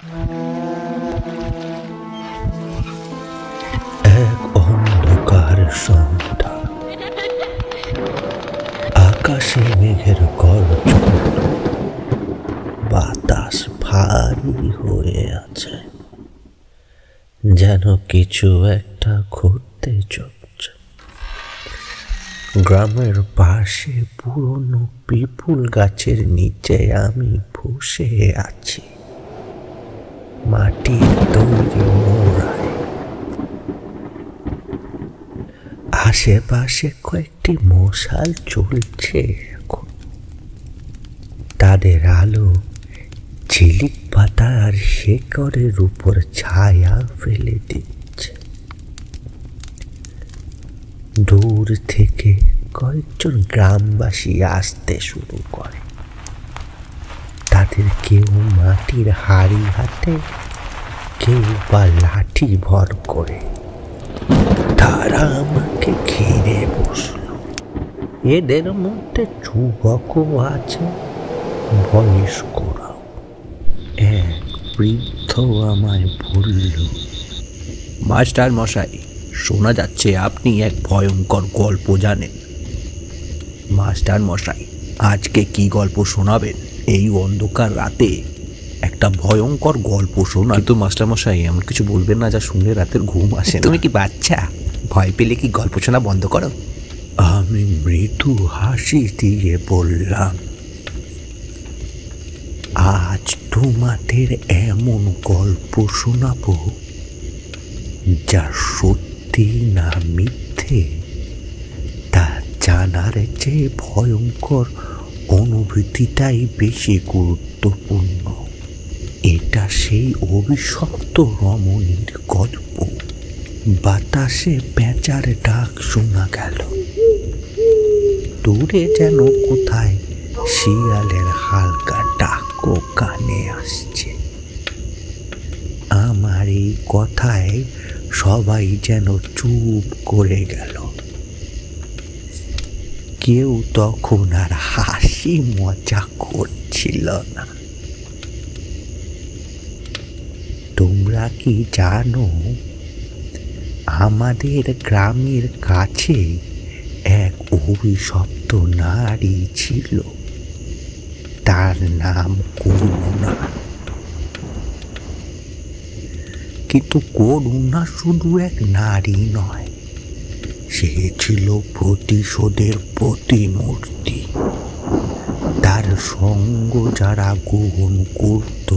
এক অন্ধকার সন্ধ্যা, আকাশে মেঘের গর্জন, বাতাস ভারী হয়ে আছে, যেন কিছু একটা ঘুরতে চলছে। গ্রামের পাশে পুরনো পিপুল গাছের নিচে আমি বসে আছি, মাটির তৈরি মোড়ায়। আশেপাশে কয়েকটি মশাল চলছে এখন, তাদের আলো ঝিলিক পাতা আর শেকড়ের উপর ছায়া ফেলে দিচ্ছে। দূর থেকে কয়েকজন গ্রামবাসী আসতে শুরু করে, তাদের কেউ মাটির হাড়ি হাতে, কেউ বা লাঠি ভর করে। তারা আমাকে ঘিরে বসল। এদের মধ্যে যুবকও আছে, বয়স্করাও। এক বৃদ্ধ আমায় বলল, মাস্টার মশাই, শোনা যাচ্ছে আপনি এক ভয়ঙ্কর গল্প জানেন। মাস্টার মশাই, আজকে কি গল্প শোনাবেন? এই অন্ধকার রাতে একটা ভয়ঙ্কর গল্প শোনা। কিন্তু মাস্টার মশাই, এমন কিছু বলবেন না যা শুনলে রাতের ঘুম আসে। তুমি কি বাচ্চা? ভয় পেলে কি গল্প শোনা বন্ধ করো? আমি মৃদু হাসি দিয়ে বললাম, আজ তোমাদের এমন গল্প শোনাবো যা সত্যি না মিথ্যে তা জানার চেয়ে ভয়ঙ্কর অনুভূতিটাই বেশি গুরুত্বপূর্ণ। এটা সেই অভিশপ্ত রমণীর গল্প। বাতাসে পেঁচার ডাক শোনা গেল, দূরে যেন কোথায় শিয়ালের হালকা ডাকও কানে আসছে। আমার এই কথায় সবাই যেন চুপ করে গেল। কেউ তখন আর হাসি মজা করছিল না। তোমরা কি জানো, আমাদের গ্রামের কাছে এক অভিশপ্ত নারী ছিল, তার নাম করুণা। কিন্তু করুণা শুধু এক নারী নয়, সে ছিল প্রতিশোধের প্রতিমূর্তি। তার সঙ্গ যারা গ্রহণ করত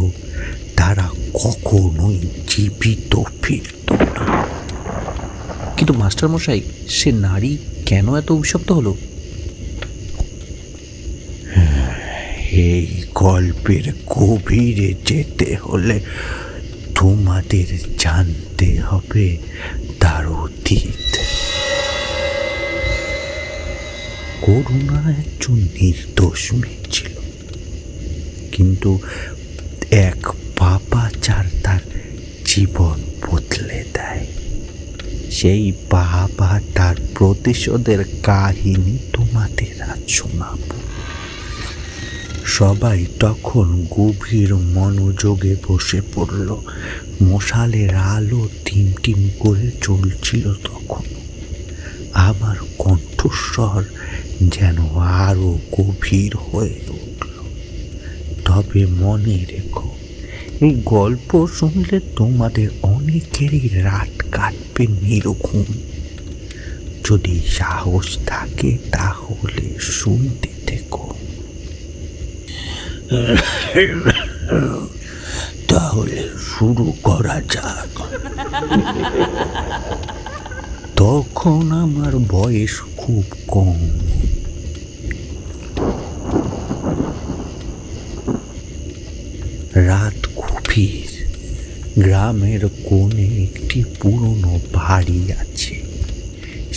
তারা কখনোই জীবিত ফিরত না। কিন্তু মাস্টার মশাই, সে নারী কেন এত অভিশপ্ত হলো? এই গল্পের গভীরে যেতে হলে তোমাদের জানতে হবে তার অতীত। করুণা একজন নির্দোষ মেয়ে ছিল, কিন্তু এক পাপাচার তার জীবন বদলে দেয়। সেই বাবা তার প্রতিশোধের কাহিনী তোমাদের আজ শোনাবো। সবাই তখন গভীর মনোযোগে বসে পড়ল। মশালের আলো টিমটিম করে চলছিল তখন। আমার কণ্ঠস্বর যেন আরো গভীর হয়ে উঠল। তবে মনে রেখো, এই গল্প শুনলে তোমাদের অনেকেরই রাত কাটবে নির্ঘুম। যদি সাহস থাকে তাহলে শুনতে থেকো। তাহলে শুরু করা যাক। তখন আমার বয়স খুব কম। রাত গভীর। গ্রামের কোণে একটি পুরনো বাড়ি আছে।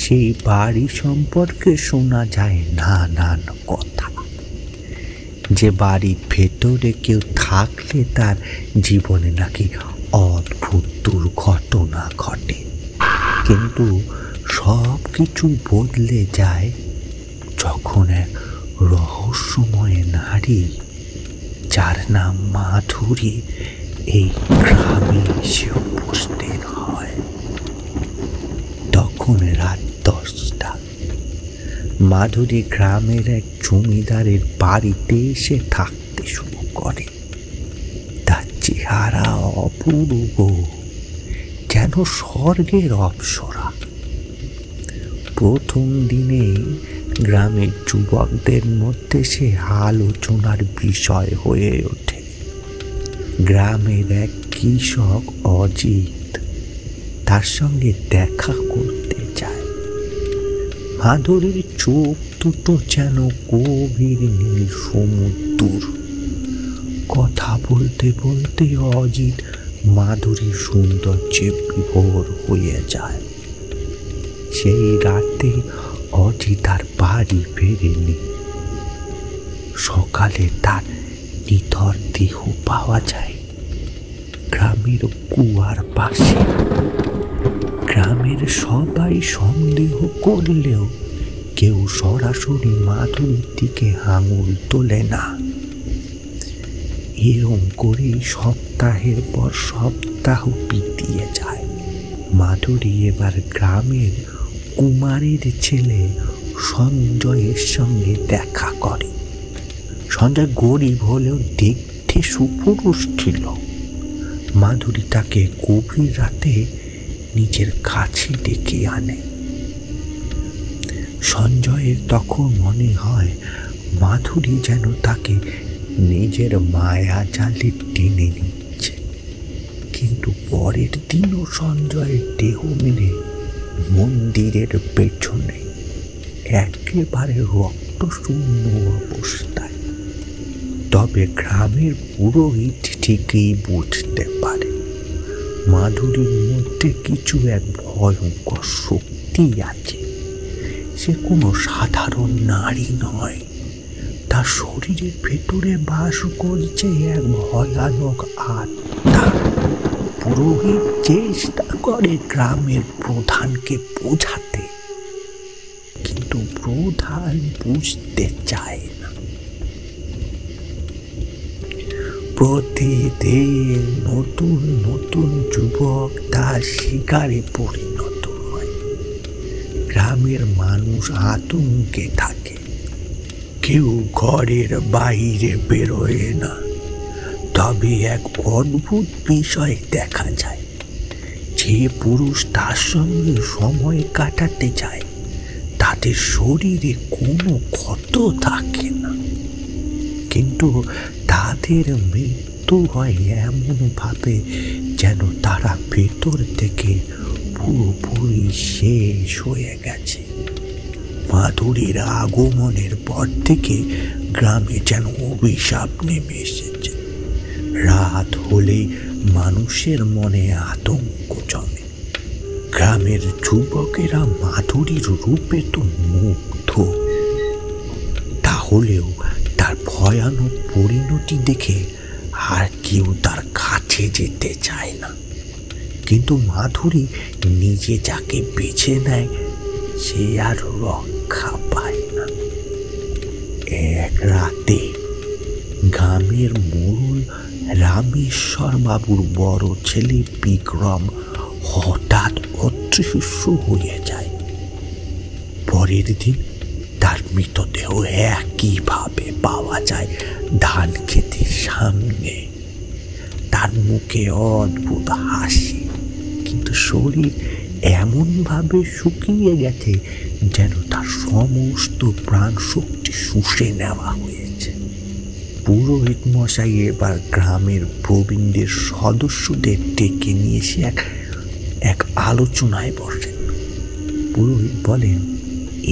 সেই বাড়ি সম্পর্কে শোনা যায় নানান কথা। যে বাড়ির ভেতরে কেউ থাকলে তার জীবনে নাকি অদ্ভুত দুর্ঘটনা ঘটে, কিন্তু সব কিছু বদলে যায় যখন এক রহস্যময় নারী, যার নাম মাধুরী, এই গ্রামে এসে উপস্থিত হয়। তখন রাত 10টা। মাধুরী গ্রামের এক জমিদারের বাড়িতে এসে থাকতে শুরু করে। তার চেহারা অপূর্ব, যেন স্বর্গের অপ্সরা। প্রথম দিনে গ্রামের যুবকদের মধ্যে সে আলোচনার বিষয় হয়ে ওঠে। গ্রামের এক কৃষক অজিত তার সঙ্গে দেখা করতে যায়। মাধুরীর চোখ দুটো যেন গভীর নীল সমুদ্র। কথা বলতে বলতে অজিত মাধুরীর সৌন্দর্যে বিভোর হয়ে যায়। সেই রাতে অজিত আর বাড়ি ফেরেনি। সকালে তার নিথর দেহ পাওয়া যায় গ্রামের কুয়ার পাশে। গ্রামের সবাই সন্দেহ করলেও কেউ সরাসরি মাধুরীর দিকে আঙুল তোলে না। এরম করে সপ্তাহের পর সপ্তাহ বিতিয়ে যায়। মাধুরী এবার গ্রামের কুমারের ছেলে সঞ্জয়ের সঙ্গে দেখা করে। সঞ্জয় গরিব হলেও দেখতে সুপুরুষ ছিল। মাধুরী তাকে গভীর রাতে নিজের কাছে ডেকে আনে। সঞ্জয়ের তখন মনে হয় মাধুরী যেন তাকে নিজের মায়া জালে টেনে নিচ্ছে। কিন্তু পরের দিনও সঞ্জয়ের দেহ মেনে মন্দিরের পেছনে একেবারে রক্তশূন্য অবস্থায়। তবে গ্রামের পুরোহিত ঠিকই বুঝতে পারে মাধুরীর মধ্যে কিছু এক ভয়ঙ্কর শক্তি আছে। সে কোনো সাধারণ নারী নয়। তার শরীরের ভেতরে বাস করছে এক ভয়ানক আত্মা। পুরোহিত চেষ্টা করে গ্রামের প্রধানকে বোঝাতে, কিন্তু প্রধান বুঝতে চায় না। প্রতিদিন নতুন নতুন যুবক তার শিকারে পরিণত হয়। গ্রামের মানুষ আতঙ্কে থাকে। কেউ ঘরের বাইরে বেরোয় না। তবে এক অদ্ভুত বিষয় দেখা যায়। যে পুরুষ তার সঙ্গে সময় কাটাতে যায় তাদের শরীরে কোনো ক্ষত থাকে না, কিন্তু তাদের মৃত্যু হয় এমনভাবে যেন তারা ভেতর থেকে পুরোপুরি শেষ হয়ে গেছে। মাধুরীর আগমনের পর থেকে গ্রামে যেন অভিশাপ নেমে এসেছে। রাত হলেই মানুষের মনে আতঙ্ক জমে। গ্রামের যুবকেরা মাধুরীর রূপে তো মুগ্ধ, তাহলেও তার ভয়ানক পরিণতি দেখে আর কেউ তার কাছে যেতে চায় না। কিন্তু মাধুরী নিজে যাকে বেছে নেয় সে আর রক্ষা পায় না। এক রাতে গ্রামের মোড়ল রামেশ্বর বাবুর বড় ছেলে বিক্রম হঠাৎ অদৃশ্য হয়ে যায়। পরের দিন তার মৃতদেহ একইভাবে পাওয়া যায় ধান ক্ষেতের সামনে। তার মুখে অদ্ভুত হাসি, কিন্তু শরীর এমনভাবে শুকিয়ে গেছে যেন তার সমস্ত প্রাণ শক্তি শুষে নেওয়া হয়েছে। পুরোহিত মশাই এবার গ্রামের প্রবীণদের সদস্যদের ডেকে নিয়ে এসে এক আলোচনায় বসেন। পুরোহিত বলেন,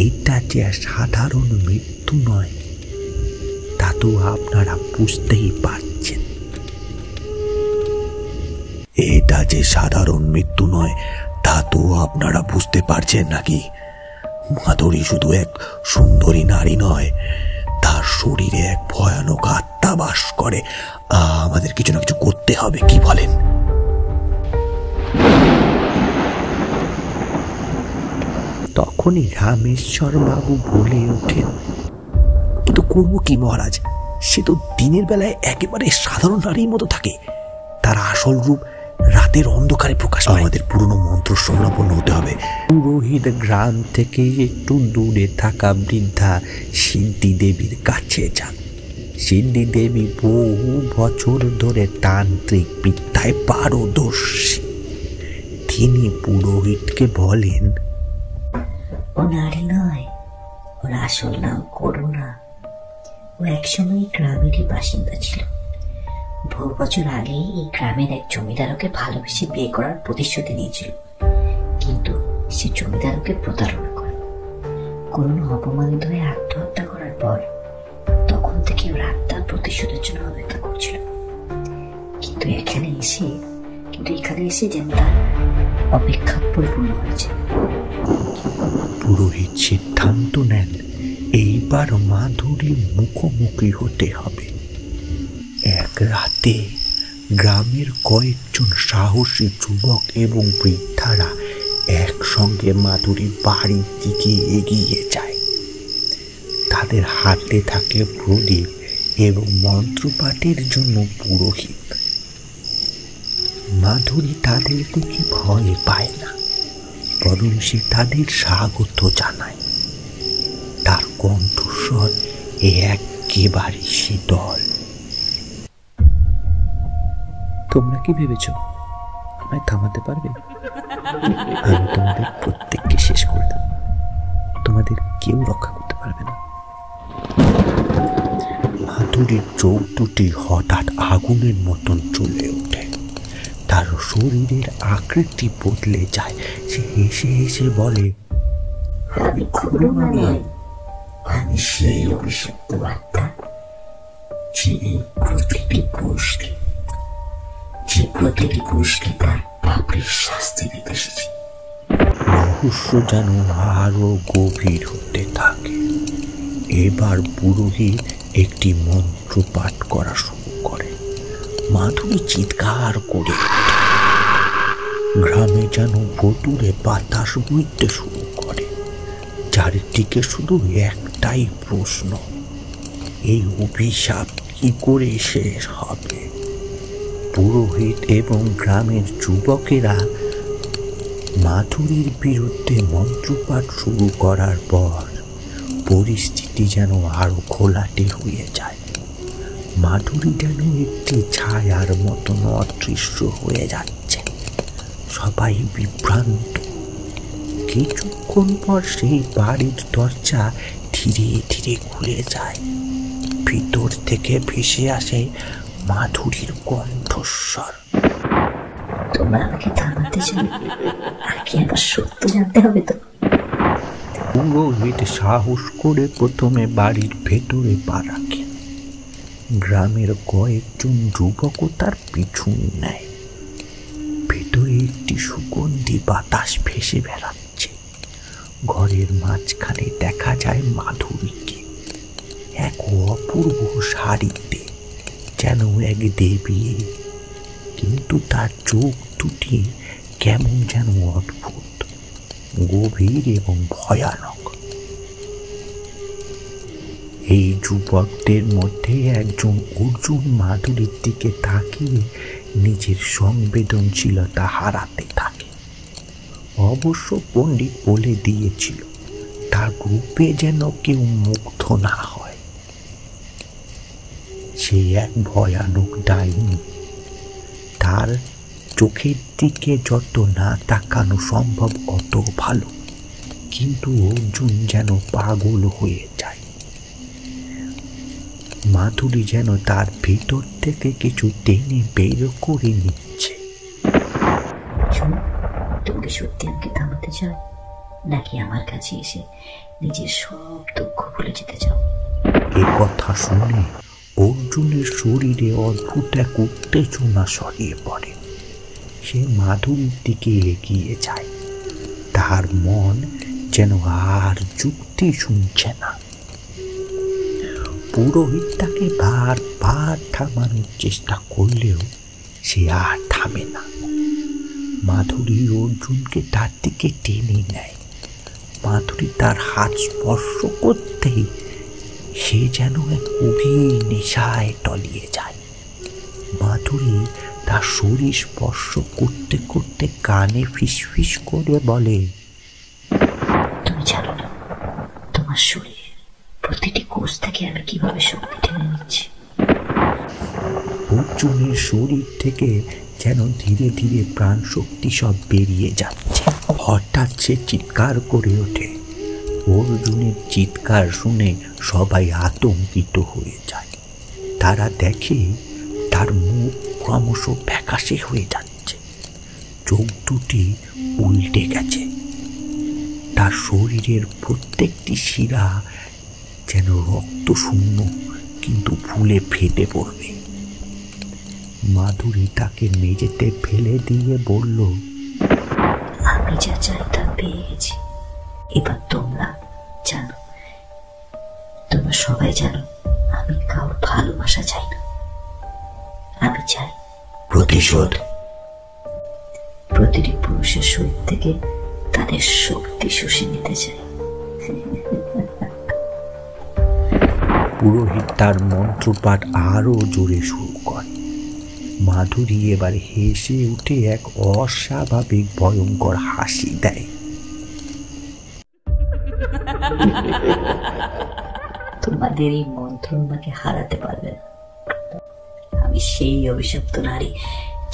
এটা যে সাধারণ মৃত্যু নয় তা তো আপনারা বুঝতেই পারছেন। এটা যে সাধারণ মৃত্যু নয় তা তো আপনারা বুঝতে পারছেন নাকি? মাধুরী শুধু এক সুন্দরী নারী নয়, তার শরীরে এক ভয়ানক আত্মা বাস করে। আমাদের কিছু না কিছু করতে হবে, কি বলেন? তখনই রামেশ্বর বাবু বলে ওঠেন, কিন্তু করবো কি মহারাজ? সে তো দিনের বেলায় একেবারে সাধারণ নারীর মতো থাকে, তার আসল রূপ রাতের অন্ধকারে প্রকাশ পায়। আমাদের পুরনো মন্ত্র সংলগ্ন হতে হবে। পুরোহিত গ্রাম থেকে একটু দূরে থাকা বৃদ্ধা সিদ্ধি দেবীর কাছে যান। সিদ্ধি দেবী বহু বছর ধরে তান্ত্রিক বিদ্যায় পারদর্শী। তিনি পুরোহিতকে বলেন, ও নারী নয়, ওর আসল নাম করুণা। ও একসময় গ্রামেরই বাসিন্দা ছিল। বহু বছর আগে এই গ্রামের এক জমিদার ওকে ভালোবেসে বিয়ে করার প্রতিশ্রুতি দিয়েছিল, কিন্তু সে জমিদার ওকে প্রতারণা করে। করুণা অপমানিত হয়ে আত্মহত্যা করার পর তখন থেকে ওর আত্মার প্রতিশোধের জন্য অপেক্ষা করছিল। কিন্তু এখানে এসে যেন তার অপেক্ষা পরিপূর্ণ হয়েছে। পুরোহিত সিদ্ধান্ত নেন এইবার মাধুরীর মুখোমুখি হতে হবে। এক রাতে গ্রামের কয়েকজন সাহসী যুবক এবং বৃদ্ধারা একসঙ্গে মাধুরীর বাড়ির দিকে এগিয়ে যায়। তাদের হাতে থাকে প্রদীপ এবং মন্ত্রপাঠের জন্য পুরোহিত। মাধুরী তাদের দেখে ভয় পায় না, বরং সে তাদের স্বাগত জানায়। তার কণ্ঠস্বর একেবারে শীতল। তোমরা কি ভেবেছ আমায় থামাতে পারবে? আমি তোমাদের প্রত্যেককে শেষ করে দেব। তোমাদের কেউ রক্ষা করতে পারবে না। মাধুরীর চোখ দুটি হঠাৎ আগুনের মতন চলে ওঠে। তার শরীরের আকৃতি বদলে যায়। সে হেসে হেসে বলে, আমি করুণা নই, আমি সেই অভিশপ্ত আত্মা যে প্রতিটি পুরুষকে তার পাপের শাস্তি দিতে এসেছে। রহস্য যেন আরো গভীর হতে থাকে। এবার পুরোহিত একটি মন্ত্র পাঠ করা শুরু করে। মাধুরী চিৎকার করে ওঠে। গ্রামে যেন ভুতুড়ে বাতাস বইতে শুরু করে। চারিদিকে শুধু একটাই প্রশ্ন, এই অভিশাপ কি করে শেষ হবে? পুরোহিত এবং গ্রামের যুবকেরা মাধুরীর বিরুদ্ধে মন্ত্রপাঠ শুরু করার পর পরিস্থিতি যেন আরো ঘোলাটে হয়ে যায়। মাধুরী যেন একটি ছায়ার মতন অদৃশ্য হয়ে যাচ্ছে। সবাই বিভ্রান্ত। কিছুক্ষণ পর সেই বাড়ির দরজা ধীরে ধীরে খুলে যায়। ভিতর থেকে ভেসে আসে মাধুরীর কণ্ঠস্বর, তোমরা আমাকে থামাতে চাও, আর কি আবার সত্য জানতে হবে তো? পুরোহিত সাহস করে প্রথমে বাড়ির ভেতরে পা রাখে। গ্রামের কয়েকজন যুবকও তার পিছু নেয়। ভেতরে একটি সুগন্ধি বাতাস ভেসে বেড়াচ্ছে। ঘরের মাঝখানে দেখা যায় মাধুরীকে, এক অপূর্ব শাড়িতে, যেন এক দেবী। কিন্তু তার চোখ দুটি কেমন যেন অদ্ভুত, গভীর এবং ভয়ানক। এই যুবকদের মধ্যে একজন অর্জুন মাধুরীর দিকে তাকিয়ে নিজের সংবেদনশীলতা হারাতে থাকে। অবশ্য পণ্ডিত বলে দিয়েছিল তার রূপে যেন কেউ মুগ্ধ না হয়। সে এক ভয়ানক ডাইনি। তার চোখের দিকে যত না তাকানো সম্ভব অত ভালো। কিন্তু অর্জুন যেন পাগল হয়ে যায়। মাধুরী যেন তার ভিতর থেকে কিছু টেনে বের করে নিচ্ছে। তুমি কি সত্যি আমাকে থামাতে চাও, নাকি আমার কাছে এসে নিজের সব দুঃখ ভুলে যেতে চাও? এ কথা শুনে অর্জুনের শরীরে অদ্ভুত এক উত্তেজনা ছড়িয়ে পড়ে। সে মাধুরীর দিকে এগিয়ে যায়। তার মন যেন আর যুক্তি শুনছে না। পুরোহিত তাকে বারবার থামানোর চেষ্টা করলেও সে আর থামে না। মাধুরী অর্জুনকে তার দিকে টেনে নেয়। মাধুরী তার হাত স্পর্শ করতেই সে যেন এক গভীর নেশায় তলিয়ে যায়। মাধুরী তার শরীর স্পর্শ করতে করতে কানে ফিসফিস করে বলে, তুমি জানো না তোমার শরীরের প্রতিটি কোষ থেকে আমি কিভাবে শক্তি টেনে নিচ্ছি। অর্জুনের শরীর থেকে যেন ধীরে ধীরে প্রাণ শক্তি সব বেরিয়ে যাচ্ছে। হঠাৎ সে চিৎকার করে ওঠে। অর্জুনের চিৎকার শুনে সবাই আতঙ্কিত হয়ে যায়। তারা দেখে তার মুখ ক্রমশ ফ্যাকাশে হয়ে যাচ্ছে, চোখ দুটি উল্টে গেছে, তার শরীরের প্রত্যেকটি শিরা যেন রক্ত শূন্য কিন্তু ফুলে ফেটে পড়বে। মাধুরী তাকে মেঝেতে ফেলে দিয়ে বলল, আমি যা চাই তা পেয়ে গেছি, এবার তোমরা জানো, তোমরা সবাই জানো আমি কারোর ভালোবাসা চাই না, আমি চাই প্রতিশোধ। প্রতিটি পুরুষের শরীর থেকে তাদের শক্তি শুষে নিতে চাই। পুরোহিত তার মন্ত্রপাঠ আরো জোরে শুরু করে। মাধুরী এবার হেসে উঠে এক অস্বাভাবিক ভয়ঙ্কর হাসি দেয়। তোমাদের এই মন্ত্র আমাকে হারাতে পারবে না। আমি সেই অভিশপ্ত নারী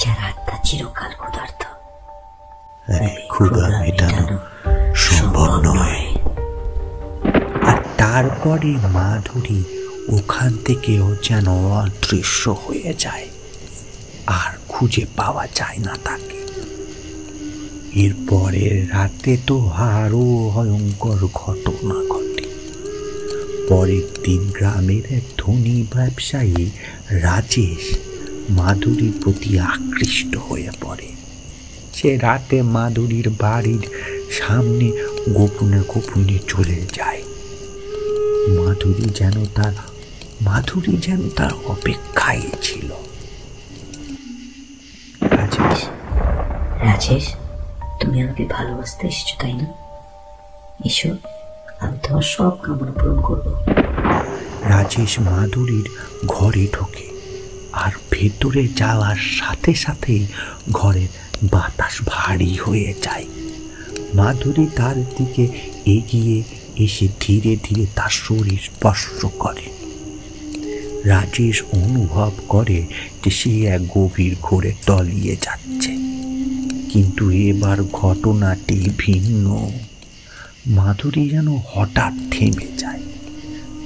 যার আত্মা চিরকাল ক্ষুধার্ত। ক্ষুধা মেটানো সম্ভব নয়। আর তারপরে মাধুরী ওখান থেকেও যেন অদৃশ্য হয়ে যায়, আর খুঁজে পাওয়া যায় না তাকে। এরপরের রাতে তো আরো ভয়ঙ্কর ঘটনা ঘটে। পরের দিন গ্রামের এক ধনী ব্যবসায়ী রাজেশ মাধুরীর প্রতি আকৃষ্ট হয়ে পড়ে। সে রাতে মাধুরীর বাড়ির সামনে গোপনে গোপনে চলে যায়। মাধুরী যেন তার অপেক্ষায় ছিল। রাজেশ, তুমি আমাকে ভালোবাসতে এসেছো তাই না? এসো, আমি তোমার সব কামনা পূরণ করব। রাজেশ মাধুরীর ঘরে ঢোকে, আর ভেতরে যাওয়ার সাথে সাথেই ঘরের বাতাস ভারী হয়ে যায়। মাধুরী তার দিকে এগিয়ে এসে ধীরে ধীরে তার শরীর স্পর্শ করে। রাজেশ অনুভব করে যে সে এক গভীর ঘোরে তলিয়ে যাচ্ছে, কিন্তু এবার ঘটনাটি ভিন্ন। মাধুরী যেন হঠাৎ থেমে যায়,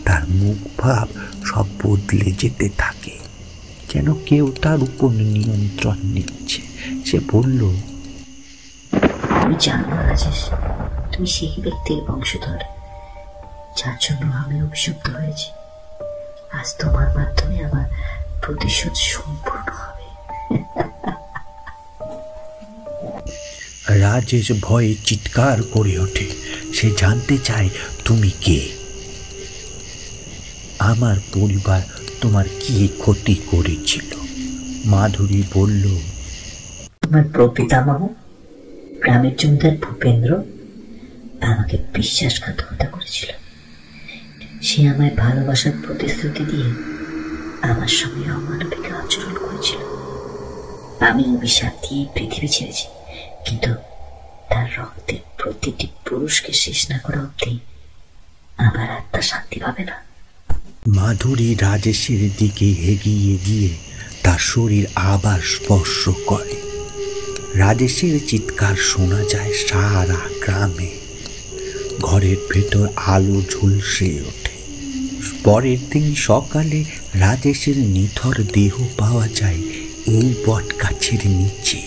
তার মুখ ভাব সব বদলে যেতে থাকে, যেন কেউ তার উপর নিয়ন্ত্রণ নিচ্ছে। সে বলল, তুমি জানো না রাজেশ, তুমি সেই ব্যক্তির বংশধর যার জন্য আমি অভিশপ্ত হয়েছি। আজ তোমার মাধ্যমে আমার প্রতিশোধ সম্পূর্ণ হবে। রাজেশ ভয়ে চিৎকার করে ওঠে। সে জানতে চায়, তুমি কে? আমার পরিবার তোমার কি ক্ষতি করেছিল? মাধুরী বলল, তোমার প্রপিতামহ গ্রামের জমিদার ভূপেন্দ্র আমাকে বিশ্বাসঘাতকতা করেছিল। সে আমায় ভালোবাসার প্রতিশ্রুতি দিয়ে আমার সঙ্গে অমানবিক আচরণ করেছিল। আমি অভিশাপ দিয়ে পৃথিবী ছেড়েছি, কিন্তু তার রক্তের প্রতিটি পুরুষকে শেষ না করা অবধি আমার আত্মা শান্তি পাবে না। মাধুরী রাজেশের দিকে এগিয়ে গিয়ে তার শরীর আবার স্পর্শ করে। রাজেশের চিৎকার শোনা যায় সারা গ্রামে। ঘরের ভেতর আলো ঝলসে ওঠে। পরের দিন সকালে রাজেশের নিথর দেহ পাওয়া যায় এই বটগাছের নিচে।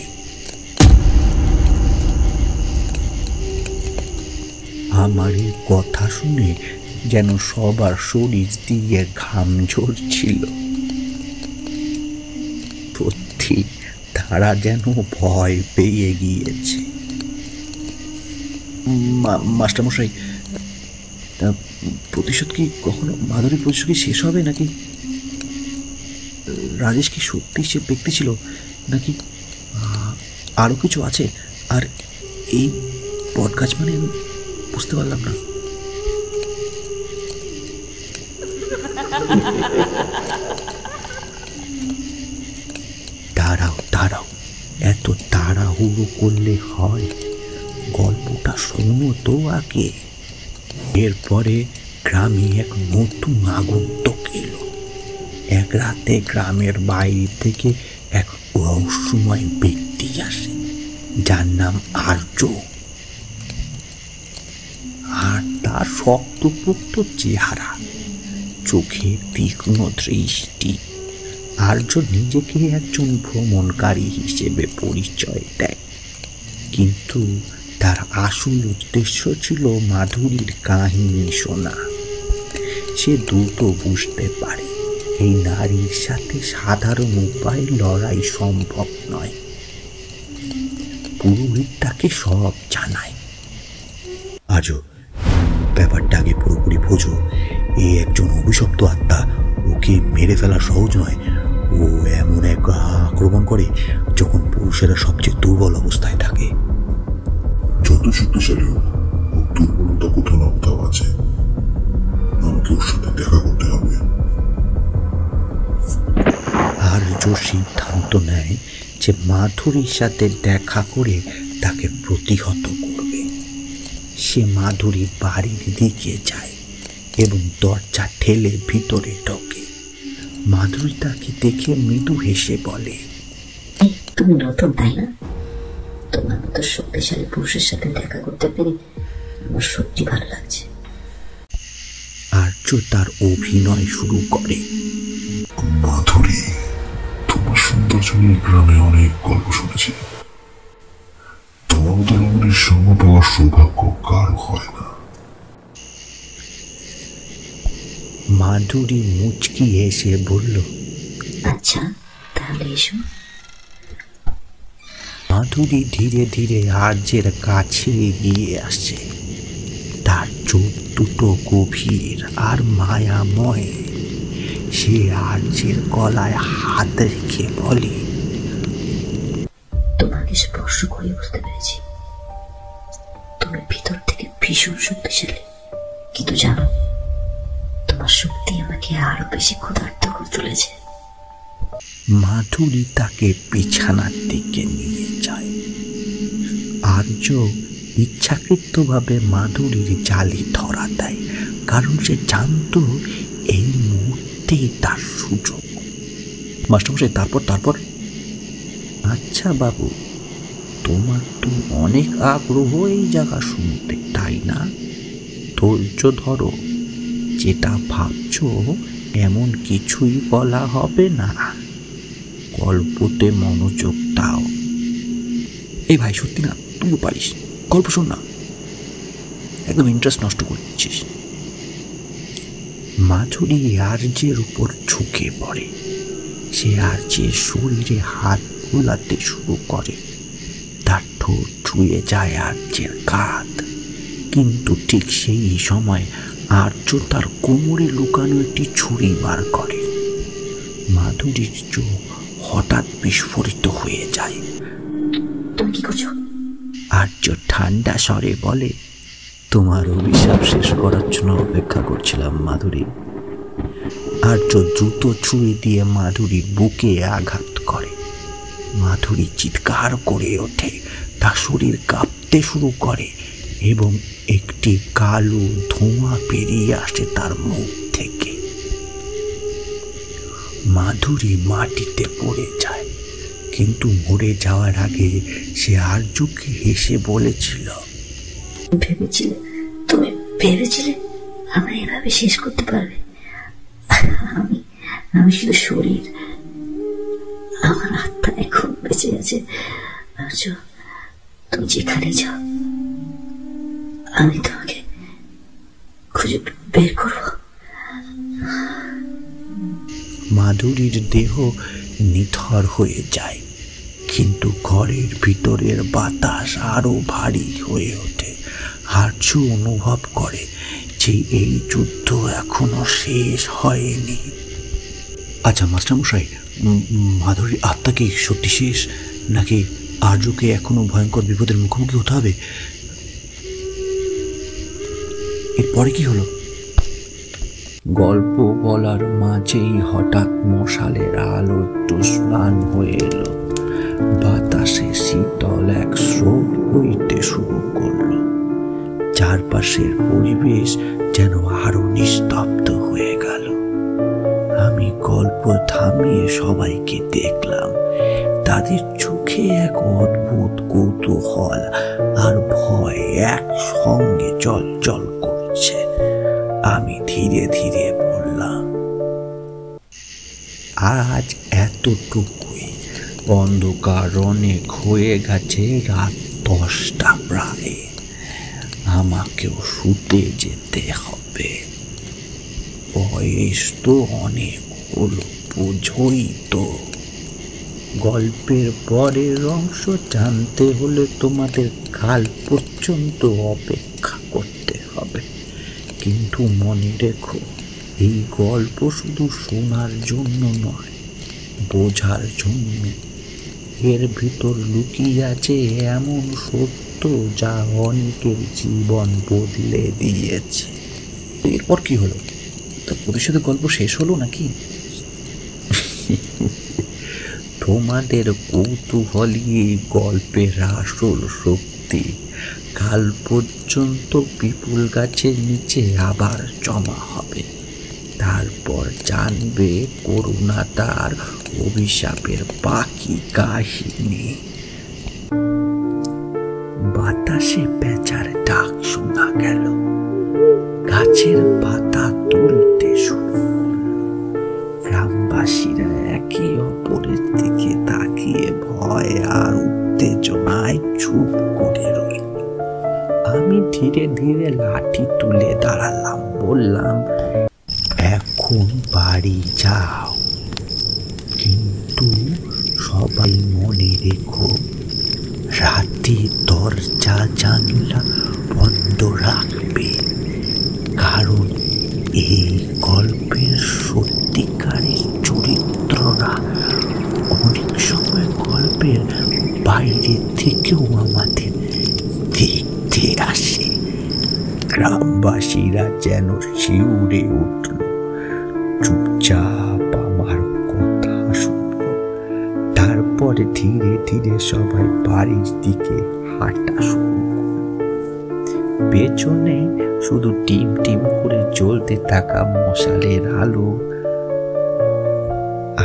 আমার এই কথা শুনে যেন সবার শরীর দিয়ে ঘাম ঝরছিল। সত্যি তারা যেন ভয় পেয়ে গিয়েছে। মাস্টারমশাই, প্রতিশোধ কি কখনো মাধুরীর প্রতিশোধ কি শেষ হবে, নাকি রাজেশ কি সত্যি সে ব্যক্তি ছিল, নাকি আরো কিছু আছে? আর এই বটগাছ মানে আমি বুঝতে পারলাম না। দাঁড়াও তাড়াহুড়ো করলে হয়, গল্পটা শোনো তো আগে। এরপরে গ্রামে এক নতুন আগন্তুক এলো। এক রাতে গ্রামের বাইরে থেকে এক রহস্যময় ব্যক্তি আসে, যার নাম আর্য। আর তার শক্তপোক্ত চেহারা, চোখে তীক্ষ্ণ দৃষ্টি। আর্য নিজেকে একজন ভ্রমণকারী হিসেবে পরিচয় দেয়, কিন্তু তার আসল উদ্দেশ্য ছিল মাধুরীর কাহিনী শোনা। সে দ্রুত বুঝতে পারে এই নারীর সাথে সাধারণ উপায়ে লড়াই সম্ভব নয়। পুরোহিত তাকে সব জানায়। আজও ব্যাপারটা আগে পুরোপুরি বোঝো। এ একজন অভিশপ্ত আত্মা, ওকে মেরে ফেলা সহজ নয়। ও এমন এক আক্রমণ করে যখন পুরুষেরা সবচেয়ে দুর্বল অবস্থায় থাকে। যত শক্তিশালী হোক, ওর দুর্বলতা কোথাও না কোথাও আছে। আমাকে ওর সাথে দেখা করতে হবে। আর্য সিদ্ধান্ত নেয় যে মাধুরীর সাথে দেখা করে তাকে প্রতিহত করবে। সে মাধুরীর বাড়ির দিকে যায় এবং দরজা ঠেলে ভিতরে ঢোকে। মাধুরী তাকে দেখে মৃদু হেসে বলে, তুমি নতুন তাই না? তোমার মতো শক্তিশালী পুরুষের সাথে দেখা করতে পেরে আমার সত্যি ভালো লাগছে। আর্য তার অভিনয় শুরু করে। মাধুরী, তোমার সৌন্দর্য নিয়ে গ্রামে অনেক গল্প শুনেছি। তোমার মতো রমণীর সঙ্গ পাওয়ার সৌভাগ্য কারো হয় না। মাধুরী মুচকি হেসে বলল, আচ্ছা, তাহলে এসো। মাধুরী ধীরে ধীরে আর্যের কাছে এগিয়ে আসে। তার চোখ দুটো গভীর আর মায়াময়। সে আর্যের গলায় হাত রেখে বলে, তোমাকে স্পর্শ করে বুঝতে পেরেছি তুমি ভিতর থেকে ভীষণ শক্তিশালী, কিন্তু জানো তোমার শক্তি আমাকে আরো বেশি ক্ষুধার্ত করে তুলেছে। মাধুরী তাকে বিছানার দিকে নিয়ে যায়। আর্য ইচ্ছাকৃতভাবে মাধুরীর জালে ধরা দেয়, কারণ সে জানত এই মুহূর্তেই তার সুযোগ। মাস্টারমশাই, তারপর? আচ্ছা বাবু, তোমার তো অনেক আগ্রহ এই জায়গা শুনতে, তাই না? ধৈর্য ধরো, যেটা ভাবছো এমন কিছুই বলা হবে না। গল্পতে মনোযোগ দাও। এই ভাই, সত্যি না, তুই পারিস, গল্প শোন না, একদম ইন্টারেস্ট নষ্ট করে দিচ্ছিস। মাধুরী আর্যের উপর ঝুঁকে পড়ে। সে আর্যের শরীরে হাত বোলাতে শুরু করে। তার ঠোঁট ছুঁয়ে যায় আর্যের কাঁধ, কিন্তু ঠিক সেই সময় আর্য তার কোমরে লুকানো একটি ছুরি বার করে। মাধুরীর চোখ হঠাৎ বিস্ফোরিত হয়ে যায়। তুমি কি করছো? আর্য ঠান্ডা স্বরে বলে, তোমার অভিশাপ শেষ করার জন্য অপেক্ষা করছিলাম মাধুরী। আর্য দ্রুত ছুরি দিয়ে মাধুরীর বুকে আঘাত করে। মাধুরী চিৎকার করে ওঠে, তার শরীর কাঁপতে শুরু করে এবং একটি কালো ধোঁয়া বেরিয়ে আসে তার মুখ থেকে। মাধুরী মাটিতে পড়ে যায়, কিন্তু মরে যাওয়ার আগে সে আর্যকে হেসে বলেছিল, তুমি ভেবেছিলে আমরা এভাবে শেষ করতে পারবে? আমি শুধু শরীর, আমার আত্মা এখন বেঁচে আছে। আর্য, তুমি যেখানে যাও আমি তোমাকে খুঁজে বের করব। মাধুরীর দেহ নিথর হয়ে যায়, কিন্তু ঘরের ভিতরের বাতাস আরো ভারী হয়ে ওঠে। আর্য অনুভব করে যে এই যুদ্ধ এখনো শেষ হয়নি। আচ্ছা মাস্টারমশাই, মাধুরীর আত্মা কি সত্যি শেষ, নাকি আর্যকে এখনো ভয়ঙ্কর বিপদের মুখোমুখি হতে হবে? এরপরে কি হলো? গল্প বলার মাঝেই হঠাৎ মশালের আলো একটু ম্লান হয়ে এলো। বাতাসে শীতল চারপাশের পরিবেশ যেন আরো নিস্তব্ধ হয়ে গেল। আমি গল্প থামিয়ে সবাইকে দেখলাম। তাদের চোখে এক অদ্ভুত কৌতূহল আর ভয় একসঙ্গে জ্বলজ্বল করছে। আমি ধীরে ধীরে বললাম, আজ এতটুকুই। অন্ধকার অনেক হয়ে গেছে, রাত 10টা প্রায়। আমাকেও শুতে যেতে হবে। বয়স তো অনেক হলো, বোঝই তো। গল্পের পরের অংশ জানতে হলে তোমাদের কাল পর্যন্ত অপেক্ষা করতে হবে। কিন্তু মনে রেখো, এই গল্প শুধু শোনার জন্য নয়, বোঝার জন্য। এর ভিতর লুকিয়ে আছে এমন সত্য যা অনেকের জীবন বদলে দিয়েছে। এরপর কি হলো? ভবিষ্যতে গল্প শেষ হলো নাকি? তোমাদের কৌতূহলই এই গল্পের আসল শক্তি। কাল পর্যন্ত পিপুল গাছের নিচে আবার জমা হবে। তারপর জানবে করুণা তার অভিশাপের বাকি কাহিনী। বাতাসে পেঁচার ডাক শোনা গেল। গাছের পাতা তুলতে শুরু করল। গ্রামবাসীরা একে অপরের দিকে তাকিয়ে ভয় আর উত্তেজনায় চুপ করে রইল। আমি ধীরে ধীরে লাঠি তুলে দাঁড়ালাম, বললাম, এখন বাড়ি যাও, কিন্তু সবাই মনে রেখো, রাতে দরজা জানলা বন্ধ রাখবে। কারণ এই গল্পের সত্যিকারের চরিত্ররা অনেক সময় গল্পের বাইরে থেকেও আমাদের দেখতে আসে। গ্রামবাসীরা যেন শিউরে উঠল, চুপচাপ আমার কথা শুনল। তারপরে ধীরে ধীরে সবাই বাড়ির দিকে হাঁটা শুরু করল। পেছনে শুধু টিম টিম করে জ্বলতে থাকা মশালের আলো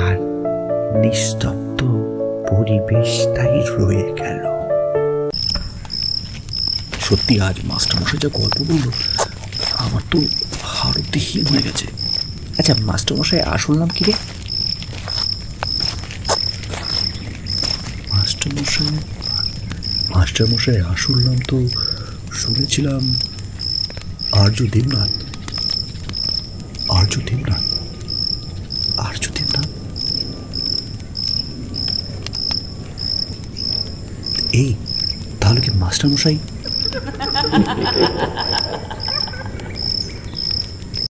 আর নিস্তব্ধ পরিবেশটাই রয়ে গেল। সত্যি আজ মাস্টারমশাই যা গল্প বলল, আমার তো হাড়দিহীন হয়ে গেছে। আচ্ছা, মাস্টারমশাই আসল নাম কি রে? মাস্টারমশাই আসল নাম তো শুনেছিলাম আর্য দেবনাথ। এই তাহলে কি মাস্টারমশাই